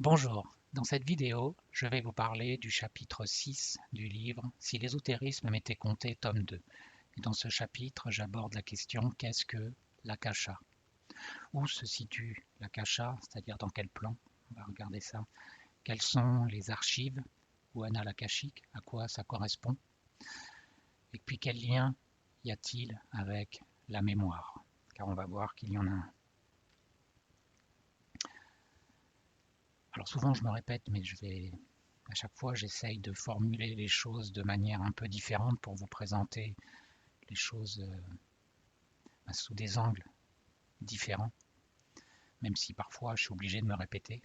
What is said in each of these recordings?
Bonjour, dans cette vidéo, je vais vous parler du chapitre 6 du livre Si l'ésotérisme m'était compté, tome 2. Et dans ce chapitre, j'aborde la question qu'est-ce que l'akasha? Où se situe l'akasha, c'est-à-dire dans quel plan? On va regarder ça. Quelles sont les archives ou annales akashiques, à quoi ça correspond? Et puis quel lien y a-t-il avec la mémoire? Car on va voir qu'il y en a un. Alors souvent je me répète, mais à chaque fois j'essaye de formuler les choses de manière un peu différente pour vous présenter les choses sous des angles différents, même si parfois je suis obligé de me répéter.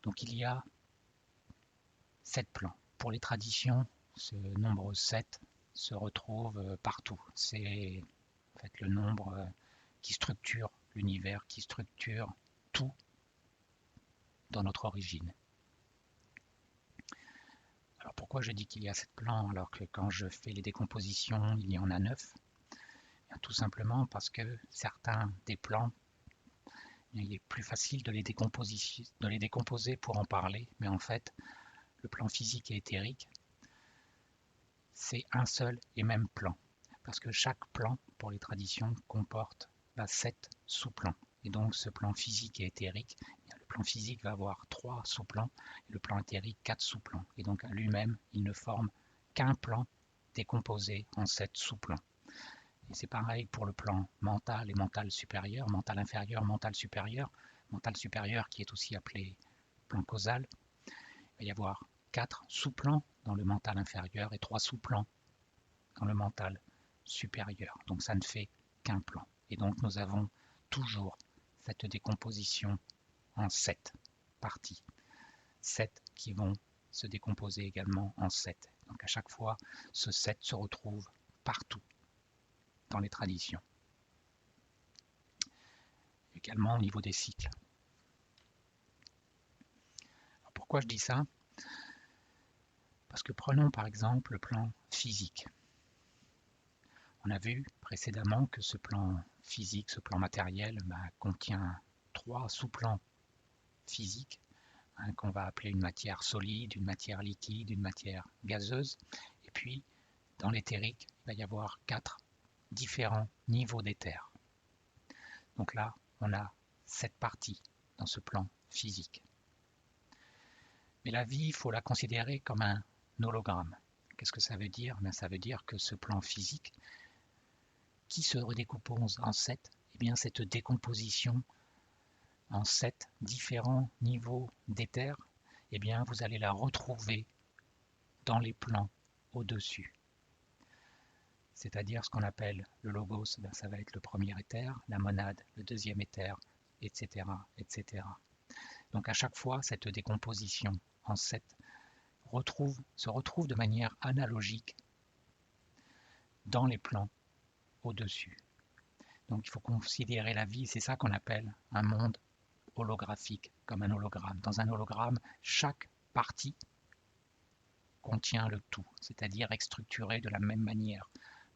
Donc il y a 7 plans. Pour les traditions, ce nombre 7 se retrouve partout. C'est en fait le nombre qui structure l'univers, qui structure tout dans notre origine. Alors pourquoi je dis qu'il y a 7 plans alors que quand je fais les décompositions, il y en a 9? Tout simplement parce que certains des plans, il est plus facile de les décomposer pour en parler, mais en fait, le plan physique et éthérique, c'est un seul et même plan. Parce que chaque plan, pour les traditions, comporte 7 sous-plans. Et donc ce plan physique et éthérique, le plan physique va avoir 3 sous-plans, et le plan éthérique 4 sous-plans. Et donc à lui-même, il ne forme qu'un plan décomposé en 7 sous-plans. Et c'est pareil pour le plan mental et mental supérieur, mental inférieur, mental supérieur qui est aussi appelé plan causal. Il va y avoir 4 sous-plans dans le mental inférieur et 3 sous-plans dans le mental supérieur. Donc ça ne fait qu'un plan. Et donc nous avons toujours cette décomposition en 7 parties. 7 qui vont se décomposer également en 7. Donc à chaque fois, ce 7 se retrouve partout dans les traditions. Également au niveau des cycles. Alors pourquoi je dis ça? Parce que prenons par exemple le plan physique. On a vu précédemment que ce plan physique, ce plan matériel, contient 3 sous-plans physiques, qu'on va appeler une matière solide, une matière liquide, une matière gazeuse. Et puis, dans l'éthérique, il va y avoir 4 différents niveaux d'éther. Donc là, on a 7 parties dans ce plan physique. Mais la vie, il faut la considérer comme un hologramme. Qu'est-ce que ça veut dire? Ça veut dire que ce plan physique, qui se redécompose en 7, eh bien cette décomposition en 7 différents niveaux d'éther, eh bien vous allez la retrouver dans les plans au-dessus. C'est-à-dire ce qu'on appelle le logos, ça va être le premier éther, la monade, le deuxième éther, etc., etc. Donc à chaque fois, cette décomposition en 7 se retrouve de manière analogique dans les plans au-dessus. Donc il faut considérer la vie, c'est ça qu'on appelle un monde holographique, comme un hologramme. Dans un hologramme, chaque partie contient le tout, c'est-à-dire est structurée de la même manière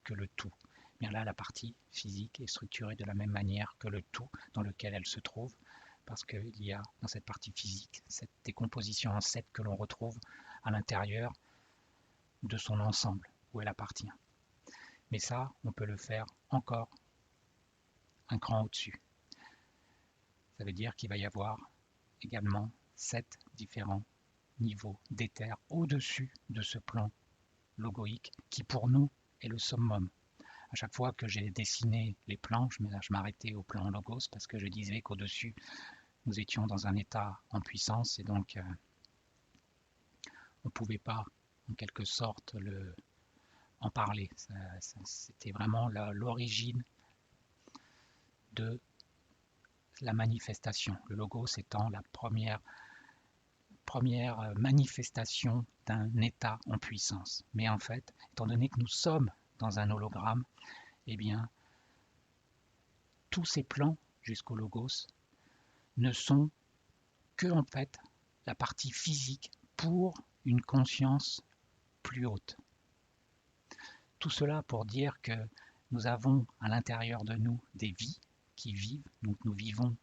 que le tout. Bien là, la partie physique est structurée de la même manière que le tout dans lequel elle se trouve, parce qu'il y a dans cette partie physique cette décomposition en 7 que l'on retrouve à l'intérieur de son ensemble, où elle appartient. Mais ça, on peut le faire encore un cran au-dessus. Ça veut dire qu'il va y avoir également 7 différents niveaux d'éther au-dessus de ce plan logoïque qui pour nous est le summum. À chaque fois que j'ai dessiné les plans, je m'arrêtais au plan logos parce que je disais qu'au-dessus, nous étions dans un état en puissance et donc on ne pouvait pas en quelque sorte en parler. C'était vraiment l'origine de la manifestation. Le logos étant la première manifestation d'un état en puissance. Mais en fait, étant donné que nous sommes dans un hologramme, eh bien, tous ces plans jusqu'au logos ne sont que en fait la partie physique pour une conscience plus haute. Tout cela pour dire que nous avons à l'intérieur de nous des vies qui vivent, donc nous vivons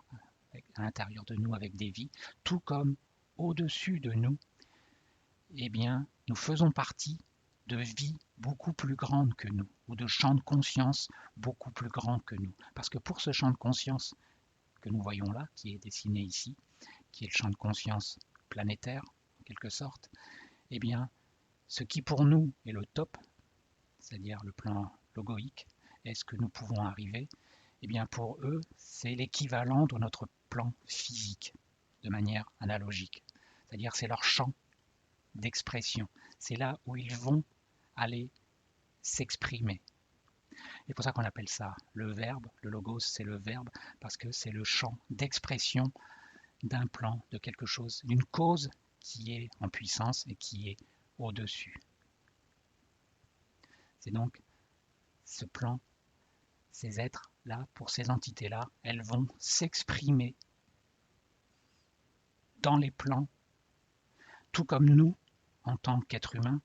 à l'intérieur de nous avec des vies, tout comme au-dessus de nous, eh bien, nous faisons partie de vies beaucoup plus grandes que nous, ou de champs de conscience beaucoup plus grands que nous. Parce que pour ce champ de conscience que nous voyons là, qui est dessiné ici, qui est le champ de conscience planétaire, en quelque sorte, eh bien, ce qui pour nous est le top, c'est-à-dire le plan logoïque, est-ce que nous pouvons arriver, eh bien pour eux, c'est l'équivalent de notre plan physique, de manière analogique. C'est-à-dire c'est leur champ d'expression. C'est là où ils vont aller s'exprimer. C'est pour ça qu'on appelle ça le verbe. Le logos, c'est le verbe, parce que c'est le champ d'expression d'un plan, de quelque chose, d'une cause qui est en puissance et qui est au-dessus. C'est donc ce plan, ces êtres-là, pour ces entités-là, elles vont s'exprimer dans les plans, tout comme nous, en tant qu'êtres humains,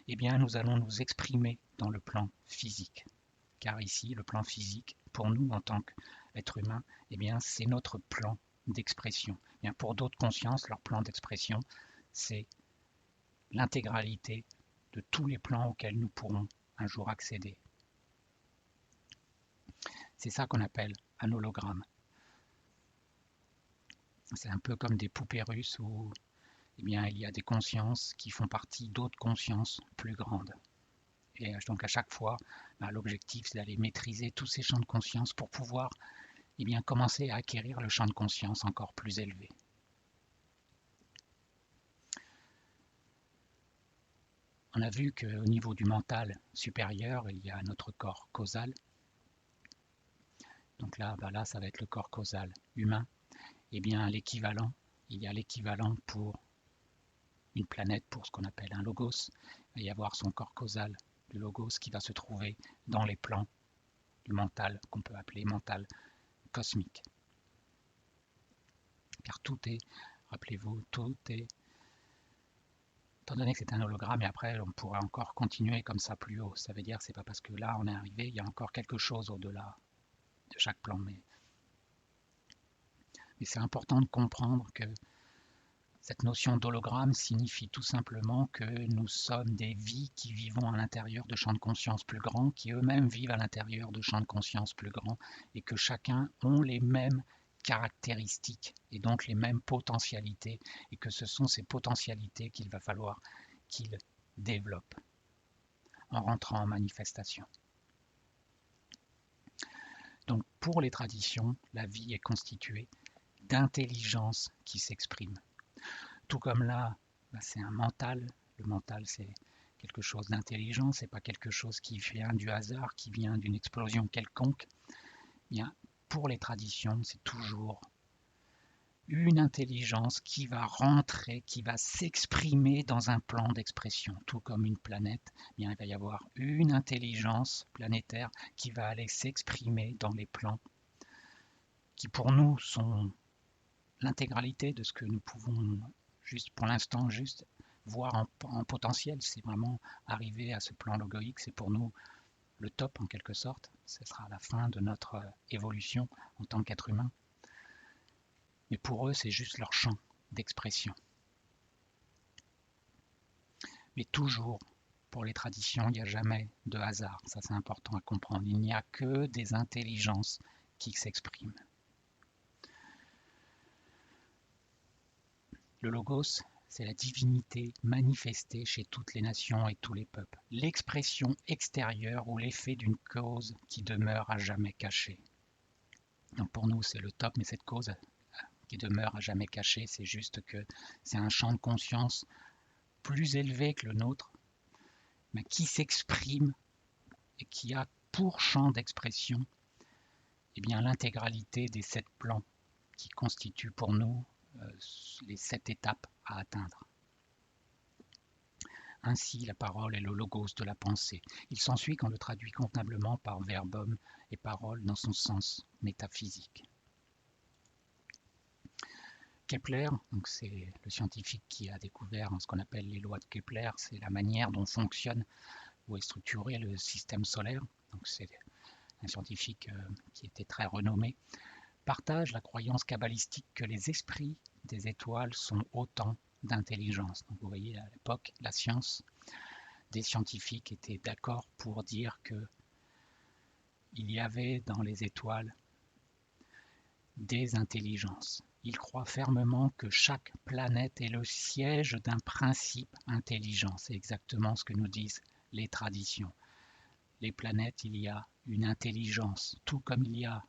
eh bien, nous allons nous exprimer dans le plan physique. Car ici, le plan physique, pour nous, en tant qu'êtres humains, eh bien, c'est notre plan d'expression. Eh bien, pour d'autres consciences, leur plan d'expression, c'est l'intégralité de tous les plans auxquels nous pourrons un jour accéder. C'est ça qu'on appelle un hologramme. C'est un peu comme des poupées russes où eh bien, il y a des consciences qui font partie d'autres consciences plus grandes. Et donc à chaque fois, l'objectif c'est d'aller maîtriser tous ces champs de conscience pour pouvoir eh bien, commencer à acquérir le champ de conscience encore plus élevé. On a vu qu'au niveau du mental supérieur, il y a notre corps causal. Donc là, là, ça va être le corps causal humain. Eh bien, l'équivalent, il y a l'équivalent pour une planète, pour ce qu'on appelle un logos. Il va y avoir son corps causal, le logos, qui va se trouver dans les plans du mental, qu'on peut appeler mental cosmique. Car tout est, rappelez-vous, tout est, étant donné que c'est un hologramme, et après on pourrait encore continuer comme ça plus haut. Ça veut dire que c'est pas parce que là on est arrivé, il y a encore quelque chose au-delà de chaque plan. Mais c'est important de comprendre que cette notion d'hologramme signifie tout simplement que nous sommes des vies qui vivons à l'intérieur de champs de conscience plus grands, qui eux-mêmes vivent à l'intérieur de champs de conscience plus grands, et que chacun ont les mêmes caractéristiques et donc les mêmes potentialités, et que ce sont ces potentialités qu'il va falloir qu'ils développent en rentrant en manifestation. Donc pour les traditions, la vie est constituée d'intelligence qui s'exprime. Tout comme là, c'est un mental. Le mental, c'est quelque chose d'intelligent, c'est pas quelque chose qui vient du hasard, qui vient d'une explosion quelconque. Bien, pour les traditions, c'est toujours une intelligence qui va rentrer, qui va s'exprimer dans un plan d'expression. Tout comme une planète, bien, il va y avoir une intelligence planétaire qui va aller s'exprimer dans les plans qui pour nous sont l'intégralité de ce que nous pouvons juste pour l'instant juste voir en potentiel. C'est vraiment arriver à ce plan logoïque, c'est pour nous le top en quelque sorte. Ce sera la fin de notre évolution en tant qu'être humain. Mais pour eux, c'est juste leur champ d'expression. Mais toujours, pour les traditions, il n'y a jamais de hasard. Ça, c'est important à comprendre. Il n'y a que des intelligences qui s'expriment. Le logos, c'est la divinité manifestée chez toutes les nations et tous les peuples. L'expression extérieure ou l'effet d'une cause qui demeure à jamais cachée. Donc pour nous, c'est le top, mais cette cause qui demeure à jamais cachée, c'est juste que c'est un champ de conscience plus élevé que le nôtre, mais qui s'exprime et qui a pour champ d'expression eh bien l'intégralité des 7 plans qui constituent pour nous les 7 étapes à atteindre. Ainsi, la parole est le logos de la pensée. Il s'ensuit qu'on le traduit convenablement par verbum et parole dans son sens métaphysique. Kepler, donc c'est le scientifique qui a découvert ce qu'on appelle les lois de Kepler, c'est la manière dont fonctionne ou est structuré le système solaire. Donc c'est un scientifique qui était très renommé partagent la croyance kabbalistique que les esprits des étoiles sont autant d'intelligence. Donc vous voyez, à l'époque, la science des scientifiques étaient d'accord pour dire que il y avait dans les étoiles des intelligences. Ils croient fermement que chaque planète est le siège d'un principe intelligent. C'est exactement ce que nous disent les traditions. Les planètes, il y a une intelligence, tout comme il y a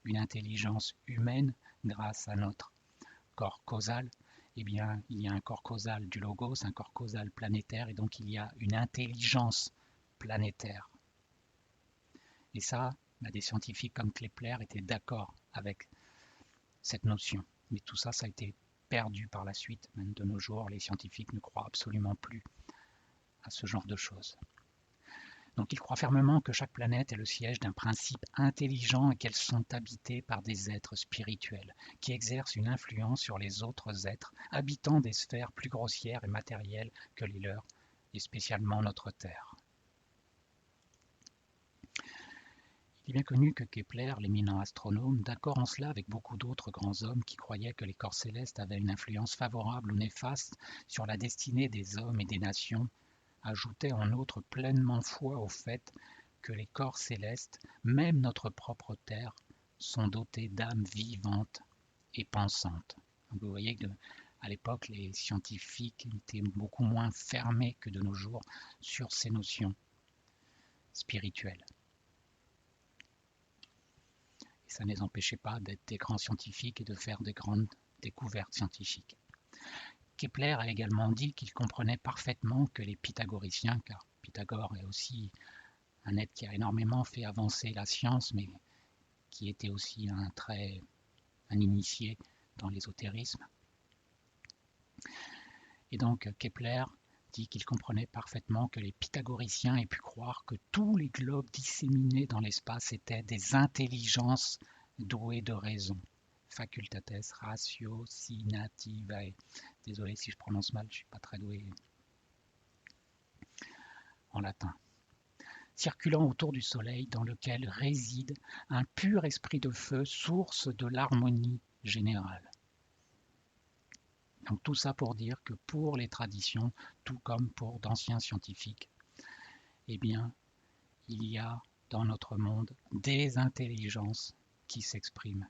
une intelligence humaine grâce à notre corps causal. Eh bien, il y a un corps causal du logos, un corps causal planétaire, et donc il y a une intelligence planétaire. Et ça, des scientifiques comme Kepler étaient d'accord avec cette notion. Mais tout ça, ça a été perdu par la suite. Même de nos jours, les scientifiques ne croient absolument plus à ce genre de choses. Donc ils croient fermement que chaque planète est le siège d'un principe intelligent et qu'elles sont habitées par des êtres spirituels qui exercent une influence sur les autres êtres habitant des sphères plus grossières et matérielles que les leurs, et spécialement notre Terre. Il est bien connu que Kepler, l'éminent astronome, d'accord en cela avec beaucoup d'autres grands hommes qui croyaient que les corps célestes avaient une influence favorable ou néfaste sur la destinée des hommes et des nations, ajoutait en outre pleinement foi au fait que les corps célestes, même notre propre Terre, sont dotés d'âmes vivantes et pensantes. Donc vous voyez que à l'époque, les scientifiques étaient beaucoup moins fermés que de nos jours sur ces notions spirituelles. Et ça ne les empêchait pas d'être des grands scientifiques et de faire des grandes découvertes scientifiques. Kepler a également dit qu'il comprenait parfaitement que les pythagoriciens, car Pythagore est aussi un être qui a énormément fait avancer la science, mais qui était aussi un initié dans l'ésotérisme. Et donc Kepler dit qu'il comprenait parfaitement que les pythagoriciens aient pu croire que tous les globes disséminés dans l'espace étaient des intelligences douées de raison. Facultates ratiocinative. Désolé si je prononce mal, je ne suis pas très doué en latin. Circulant autour du Soleil dans lequel réside un pur esprit de feu, source de l'harmonie générale. Donc tout ça pour dire que pour les traditions, tout comme pour d'anciens scientifiques, eh bien, il y a dans notre monde des intelligences qui s'expriment.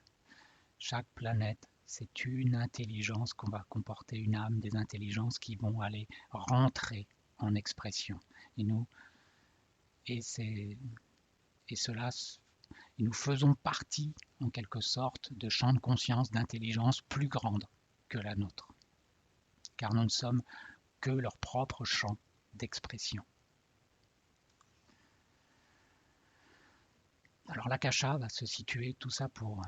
Chaque planète, c'est une intelligence qu'on va comporter, une âme, des intelligences qui vont aller rentrer en expression. Et nous, et cela, et nous faisons partie, en quelque sorte, de champs de conscience, d'intelligence plus grandes que la nôtre. Car nous ne sommes que leur propre champ d'expression. Alors l'akasha va se situer, tout ça pour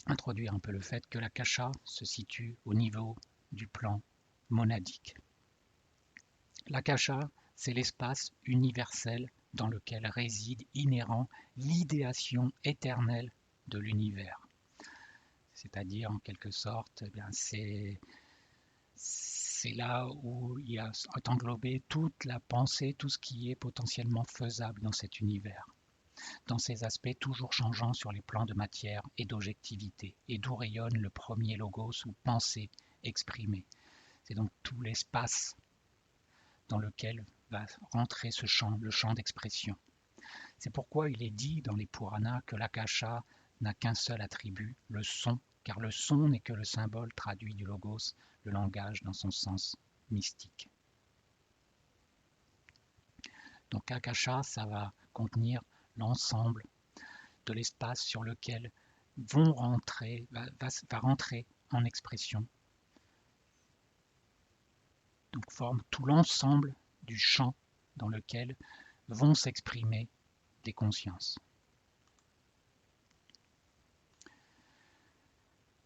introduire un peu le fait que l'akasha se situe au niveau du plan monadique. L'akasha, c'est l'espace universel dans lequel réside inhérent l'idéation éternelle de l'univers. C'est-à-dire, en quelque sorte, eh bien, c'est là où il y a englobé toute la pensée, tout ce qui est potentiellement faisable dans cet univers, dans ses aspects toujours changeants sur les plans de matière et d'objectivité, et d'où rayonne le premier logos ou pensée exprimée. C'est donc tout l'espace dans lequel va rentrer ce champ, le champ d'expression. C'est pourquoi il est dit dans les Puranas que l'akasha n'a qu'un seul attribut, le son, car le son n'est que le symbole traduit du logos, le langage dans son sens mystique. Donc akasha, ça va contenir l'ensemble de l'espace sur lequel va rentrer en expression. Donc forme tout l'ensemble du champ dans lequel vont s'exprimer des consciences.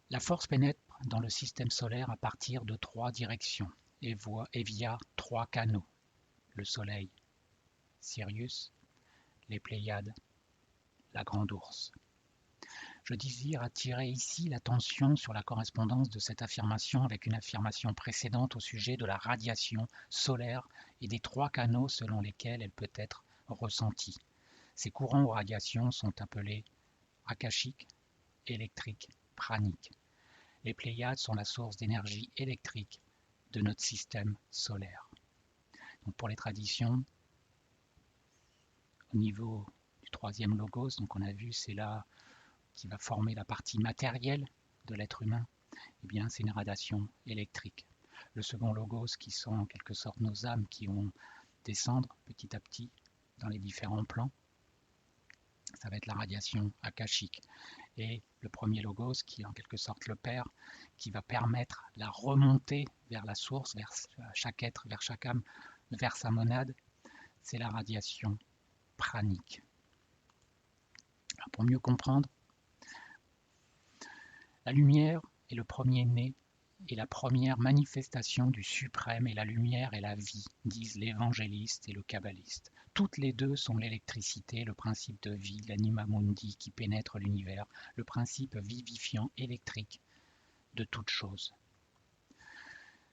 La force pénètre dans le système solaire à partir de 3 directions et via 3 canaux. Le Soleil, Sirius, les Pléiades, la Grande Ourse. Je désire attirer ici l'attention sur la correspondance de cette affirmation avec une affirmation précédente au sujet de la radiation solaire et des 3 canaux selon lesquels elle peut être ressentie. Ces courants ou radiations sont appelés akashiques, électrique pranique. Les Pléiades sont la source d'énergie électrique de notre système solaire. Donc pour les traditions, au niveau du troisième logos, donc on a vu c'est là qui va former la partie matérielle de l'être humain, eh bien c'est une radiation électrique. Le second logos qui sont en quelque sorte nos âmes qui vont descendre petit à petit dans les différents plans, ça va être la radiation akashique. Et le premier logos qui est en quelque sorte le père, qui va permettre la remontée vers la source, vers chaque être, vers chaque âme, vers sa monade, c'est la radiation pranique. Alors pour mieux comprendre, la lumière est le premier-né et la première manifestation du suprême, et la lumière est la vie, disent l'évangéliste et le kabbaliste. Toutes les deux sont l'électricité, le principe de vie, l'anima mundi qui pénètre l'univers, le principe vivifiant électrique de toute chose.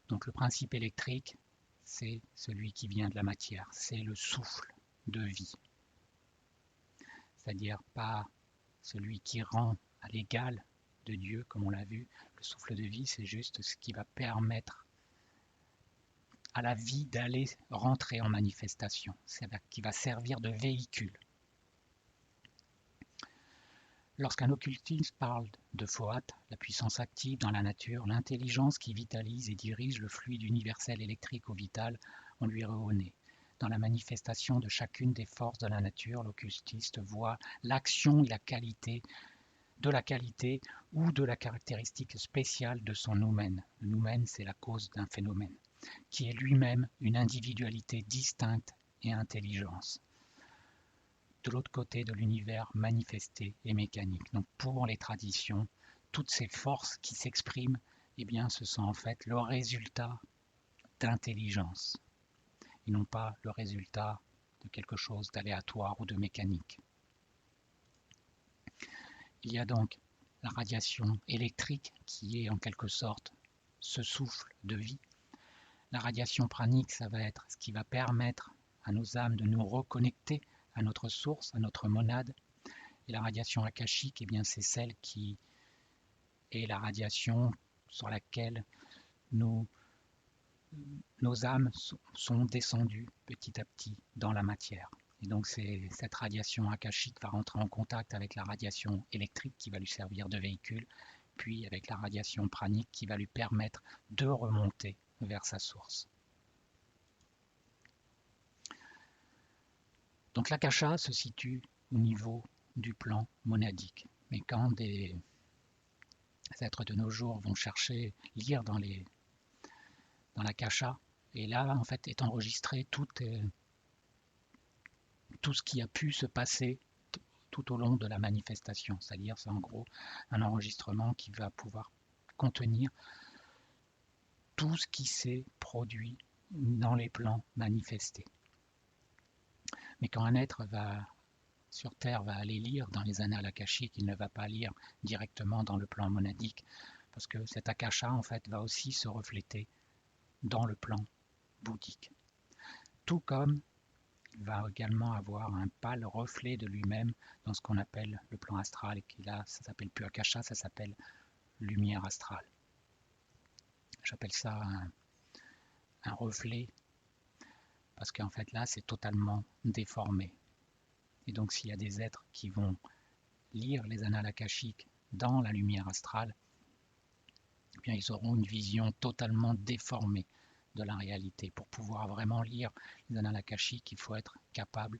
Donc le principe électrique, c'est celui qui vient de la matière, c'est le souffle de vie. C'est-à-dire pas celui qui rend à l'égal de Dieu, comme on l'a vu. Le souffle de vie, c'est juste ce qui va permettre à la vie d'aller rentrer en manifestation, qui va servir de véhicule. Lorsqu'un occultiste parle de Fohat, la puissance active dans la nature, l'intelligence qui vitalise et dirige le fluide universel électrique au vital, on lui reconnaît. Dans la manifestation de chacune des forces de la nature, l'occultiste voit l'action et la qualité ou de la caractéristique spéciale de son noumen. Le noumen, c'est la cause d'un phénomène, qui est lui-même une individualité distincte et intelligence. De l'autre côté de l'univers manifesté et mécanique. Donc pour les traditions, toutes ces forces qui s'expriment, eh bien, ce sont en fait le résultat d'intelligence, et non pas le résultat de quelque chose d'aléatoire ou de mécanique. Il y a donc la radiation électrique qui est en quelque sorte ce souffle de vie. La radiation pranique, ça va être ce qui va permettre à nos âmes de nous reconnecter à notre source, à notre monade. Et la radiation akashique, eh bien, c'est celle qui est la radiation sur laquelle nos âmes sont descendues petit à petit dans la matière. Et donc cette radiation akashique va rentrer en contact avec la radiation électrique qui va lui servir de véhicule, puis avec la radiation pranique qui va lui permettre de remonter vers sa source. Donc l'akasha se situe au niveau du plan monadique. Mais quand des êtres de nos jours vont chercher, lire dans l'akasha, et là en fait est enregistré tout ce qui a pu se passer tout au long de la manifestation. C'est-à-dire c'est en gros un enregistrement qui va pouvoir contenir tout ce qui s'est produit dans les plans manifestés. Mais quand un être sur Terre va aller lire dans les annales akashiques, il ne va pas lire directement dans le plan monadique, parce que cet akasha en fait va aussi se refléter dans le plan bouddhique. Tout comme il va également avoir un pâle reflet de lui-même dans ce qu'on appelle le plan astral, et qui là, ça s'appelle plus akasha, ça s'appelle lumière astrale. J'appelle ça un reflet, parce qu'en fait là, c'est totalement déformé. Et donc s'il y a des êtres qui vont lire les annales akashiques dans la lumière astrale, eh bien, ils auront une vision totalement déformée de la réalité. Pour pouvoir vraiment lire les annales akashiques, il faut être capable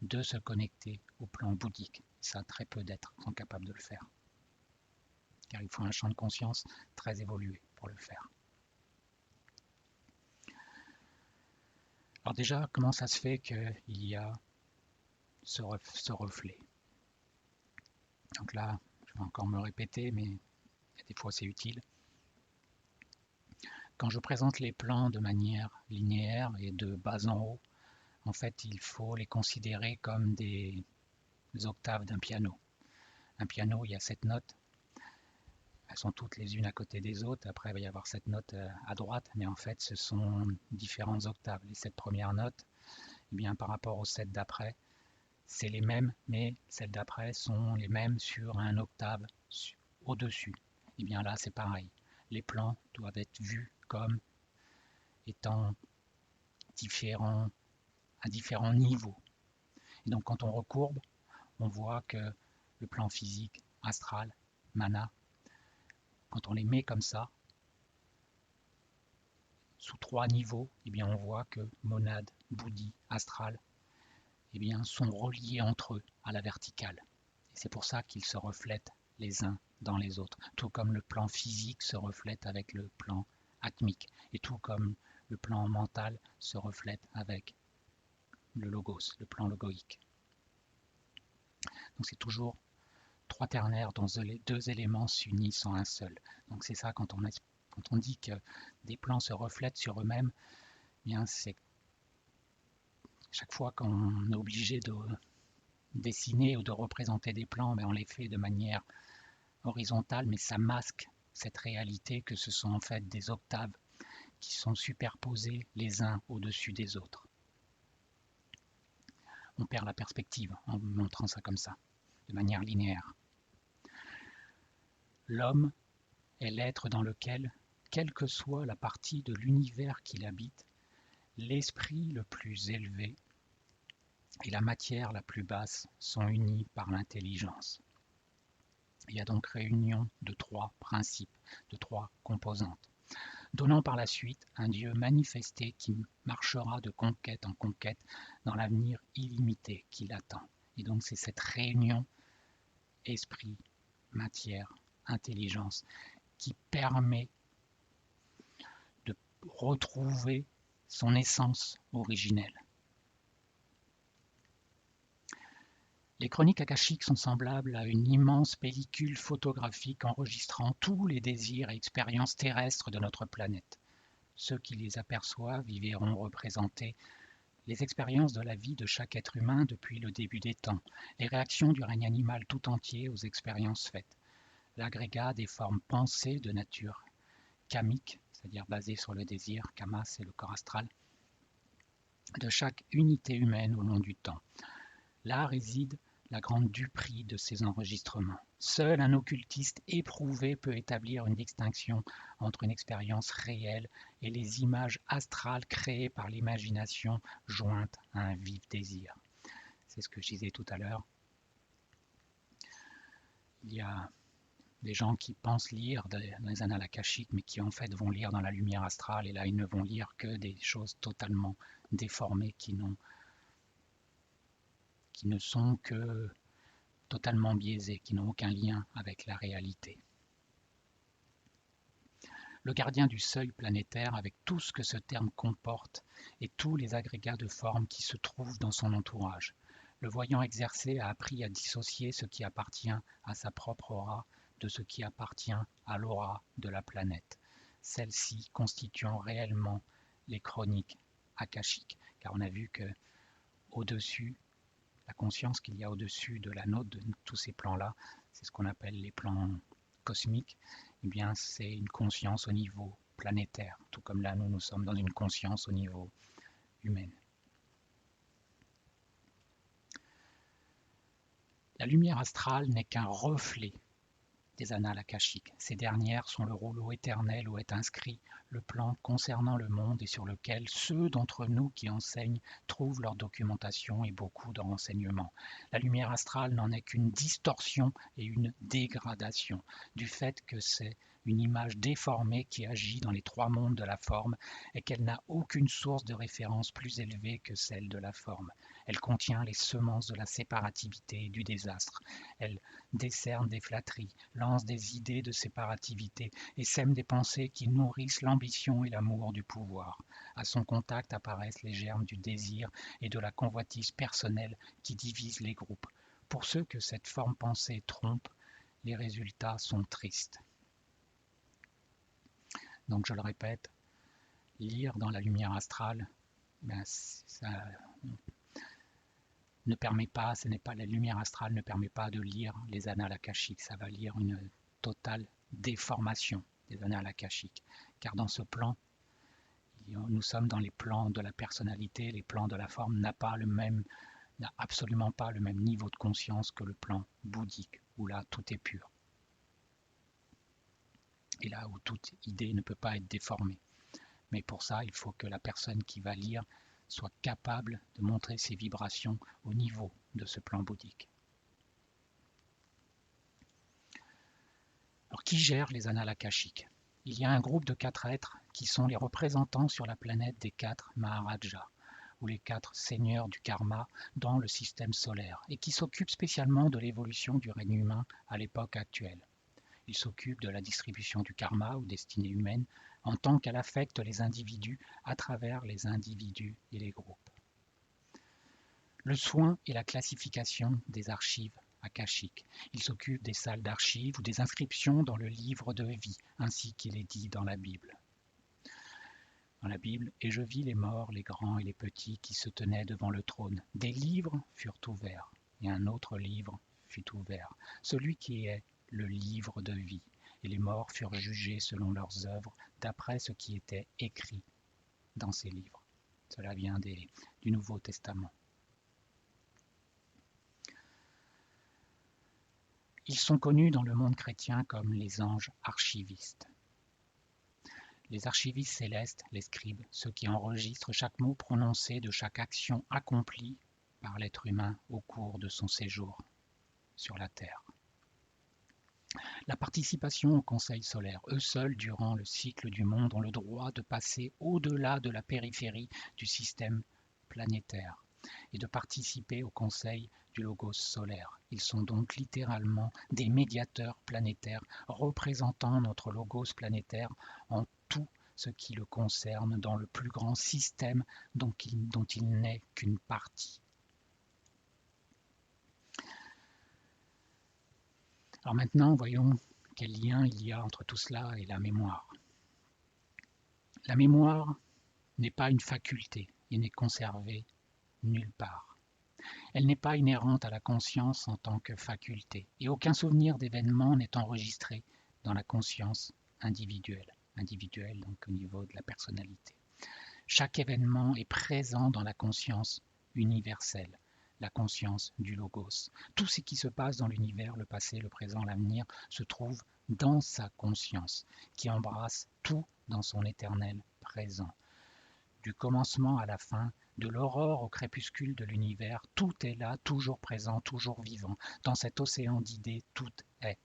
de se connecter au plan bouddhique. Ça, très peu d'êtres sont capables de le faire, car il faut un champ de conscience très évolué pour le faire. Alors déjà, comment ça se fait qu'il y a ce reflet? Donc là, je vais encore me répéter, mais des fois c'est utile. Quand je présente les plans de manière linéaire et de bas en haut, en fait, il faut les considérer comme des octaves d'un piano. Un piano, il y a 7 notes. Elles sont toutes les unes à côté des autres. Après, il va y avoir 7 notes à droite, mais en fait, ce sont différentes octaves. Les 7 premières notes, eh bien, par rapport aux 7 d'après, c'est les mêmes, mais celles d'après sont les mêmes sur un octave au-dessus. Et bien là, c'est pareil. Les plans doivent être vus comme étant différents, à différents niveaux. Et donc quand on recourbe, on voit que le plan physique, astral, mana, quand on les met comme ça, sous 3 niveaux, eh bien on voit que monade, bouddhi, astral, eh bien sont reliés entre eux à la verticale. Et c'est pour ça qu'ils se reflètent les uns dans les autres, tout comme le plan physique se reflète avec le plan atmique, et tout comme le plan mental se reflète avec le logos, le plan logoïque. Donc c'est toujours 3 ternaires dont 2 éléments s'unissent en un seul. Donc c'est ça quand on dit que des plans se reflètent sur eux-mêmes, eh bien c'est chaque fois qu'on est obligé de dessiner ou de représenter des plans, on les fait de manière horizontale, mais ça masque cette réalité que ce sont en fait des octaves qui sont superposés les uns au-dessus des autres. On perd la perspective en montrant ça comme ça, de manière linéaire. L'homme est l'être dans lequel, quelle que soit la partie de l'univers qu'il habite, l'esprit le plus élevé et la matière la plus basse sont unis par l'intelligence. Il y a donc réunion de 3 principes, de 3 composantes, donnant par la suite un Dieu manifesté qui marchera de conquête en conquête dans l'avenir illimité qui l'attend. Et donc c'est cette réunion esprit, matière, intelligence qui permet de retrouver son essence originelle. Les chroniques akashiques sont semblables à une immense pellicule photographique enregistrant tous les désirs et expériences terrestres de notre planète. Ceux qui les aperçoivent y verront représenter les expériences de la vie de chaque être humain depuis le début des temps, les réactions du règne animal tout entier aux expériences faites, l'agrégat des formes pensées de nature kamique, c'est-à-dire basées sur le désir, kama c'est le corps astral, de chaque unité humaine au long du temps. Là réside la grande duperie de ces enregistrements. Seul un occultiste éprouvé peut établir une distinction entre une expérience réelle et les images astrales créées par l'imagination jointe à un vif désir. C'est ce que je disais tout à l'heure. Il y a des gens qui pensent lire dans les annales akashiques, mais qui en fait vont lire dans la lumière astrale, et là ils ne vont lire que des choses totalement déformées qui ne sont que totalement biaisés, qui n'ont aucun lien avec la réalité. Le gardien du seuil planétaire, avec tout ce que ce terme comporte et tous les agrégats de formes qui se trouvent dans son entourage. Le voyant exercé a appris à dissocier ce qui appartient à sa propre aura de ce qui appartient à l'aura de la planète, celle-ci constituant réellement les chroniques akashiques, car on a vu que au-dessus, la conscience qu'il y a au-dessus de la nôtre, de tous ces plans-là, c'est ce qu'on appelle les plans cosmiques, eh bien c'est une conscience au niveau planétaire, tout comme là nous sommes dans une conscience au niveau humain. La lumière astrale n'est qu'un reflet des annales akashiques. Ces dernières sont le rouleau éternel où est inscrit le plan concernant le monde et sur lequel ceux d'entre nous qui enseignent trouvent leur documentation et beaucoup de renseignements. La lumière astrale n'en est qu'une distorsion et une dégradation du fait que c'est une image déformée qui agit dans les 3 mondes de la forme et qu'elle n'a aucune source de référence plus élevée que celle de la forme. Elle contient les semences de la séparativité et du désastre. Elle décerne des flatteries, lance des idées de séparativité et sème des pensées qui nourrissent l'ambition et l'amour du pouvoir. À son contact apparaissent les germes du désir et de la convoitise personnelle qui divisent les groupes. Pour ceux que cette forme pensée trompe, les résultats sont tristes. Donc je le répète, lire dans la lumière astrale, ça ne permet pas, ce n'est pas la lumière astrale ne permet pas de lire les annales akashiques, ça va lire une totale déformation des annales akashiques, car dans ce plan, nous sommes dans les plans de la personnalité, les plans de la forme n'a absolument pas le même niveau de conscience que le plan bouddhique, où là tout est pur. et là où toute idée ne peut pas être déformée. Mais pour ça, il faut que la personne qui va lire soit capable de montrer ses vibrations au niveau de ce plan bouddhique. Alors, qui gère les annales akashiques? Il y a un groupe de 4 êtres qui sont les représentants sur la planète des 4 Maharajas, ou les 4 seigneurs du karma dans le système solaire, et qui s'occupent spécialement de l'évolution du règne humain à l'époque actuelle. Ils s'occupent de la distribution du karma ou destinée humaine en tant qu'elle affecte les individus à travers les individus et les groupes. Le soin et la classification des archives akashiques. Il s'occupe des salles d'archives ou des inscriptions dans le livre de vie, ainsi qu'il est dit dans la Bible. Dans la Bible, « Et je vis les morts, les grands et les petits qui se tenaient devant le trône. Des livres furent ouverts, et un autre livre fut ouvert, celui qui est le livre de vie. Et les morts furent jugés selon leurs œuvres, d'après ce qui était écrit dans ces livres. » Cela vient du Nouveau Testament. Ils sont connus dans le monde chrétien comme les anges archivistes. Les archivistes célestes, les scribes, ceux qui enregistrent chaque mot prononcé de chaque action accomplie par l'être humain au cours de son séjour sur la Terre. La participation au Conseil solaire, eux seuls durant le cycle du monde ont le droit de passer au-delà de la périphérie du système planétaire et de participer au Conseil du Logos solaire. Ils sont donc littéralement des médiateurs planétaires représentant notre Logos planétaire en tout ce qui le concerne dans le plus grand système dont il n'est qu'une partie. Alors maintenant, voyons quel lien il y a entre tout cela et la mémoire. La mémoire n'est pas une faculté et n'est conservée nulle part. Elle n'est pas inhérente à la conscience en tant que faculté, et aucun souvenir d'événement n'est enregistré dans la conscience individuelle donc au niveau de la personnalité. Chaque événement est présent dans la conscience universelle, la conscience du Logos. Tout ce qui se passe dans l'univers, le passé, le présent, l'avenir, se trouve dans sa conscience, qui embrasse tout dans son éternel présent. Du commencement à la fin, de l'aurore au crépuscule de l'univers, tout est là, toujours présent, toujours vivant. Dans cet océan d'idées, tout est.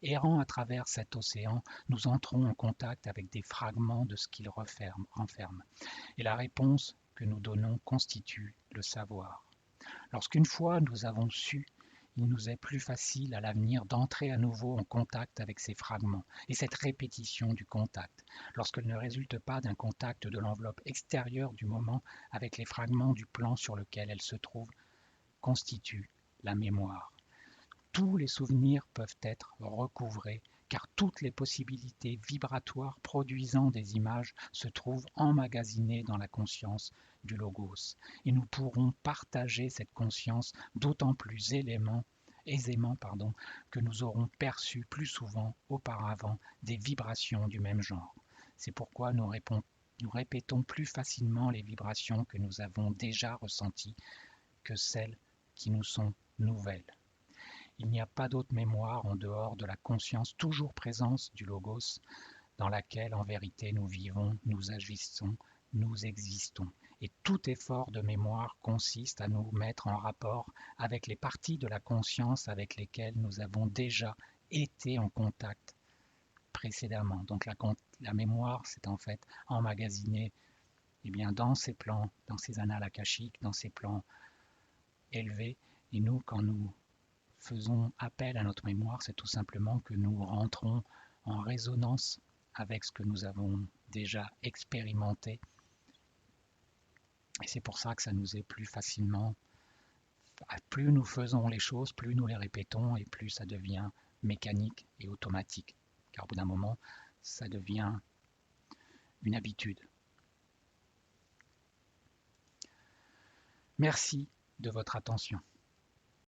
Errant à travers cet océan, nous entrons en contact avec des fragments de ce qu'il renferme. Et la réponse que nous donnons constitue le savoir. Lorsqu'une fois nous avons su, il nous est plus facile à l'avenir d'entrer à nouveau en contact avec ces fragments et cette répétition du contact, lorsqu'elle ne résulte pas d'un contact de l'enveloppe extérieure du moment avec les fragments du plan sur lequel elle se trouve, constitue la mémoire. Tous les souvenirs peuvent être recouvrés car toutes les possibilités vibratoires produisant des images se trouvent emmagasinées dans la conscience du Logos. Et nous pourrons partager cette conscience d'autant plus aisément que nous aurons perçu plus souvent auparavant des vibrations du même genre. C'est pourquoi nous répétons plus facilement les vibrations que nous avons déjà ressenties que celles qui nous sont nouvelles. Il n'y a pas d'autre mémoire en dehors de la conscience toujours présente du Logos, dans laquelle en vérité nous vivons, nous agissons, nous existons. Et tout effort de mémoire consiste à nous mettre en rapport avec les parties de la conscience avec lesquelles nous avons déjà été en contact précédemment. Donc la mémoire, c'est en fait emmagasiner dans ces plans, dans ces annales akashiques, dans ces plans élevés. Et nous, quand nous faisons appel à notre mémoire, c'est tout simplement que nous rentrons en résonance avec ce que nous avons déjà expérimenté. Et c'est pour ça que ça nous est plus facilement, plus nous faisons les choses, plus nous les répétons et plus ça devient mécanique et automatique. Car au bout d'un moment, ça devient une habitude. Merci de votre attention.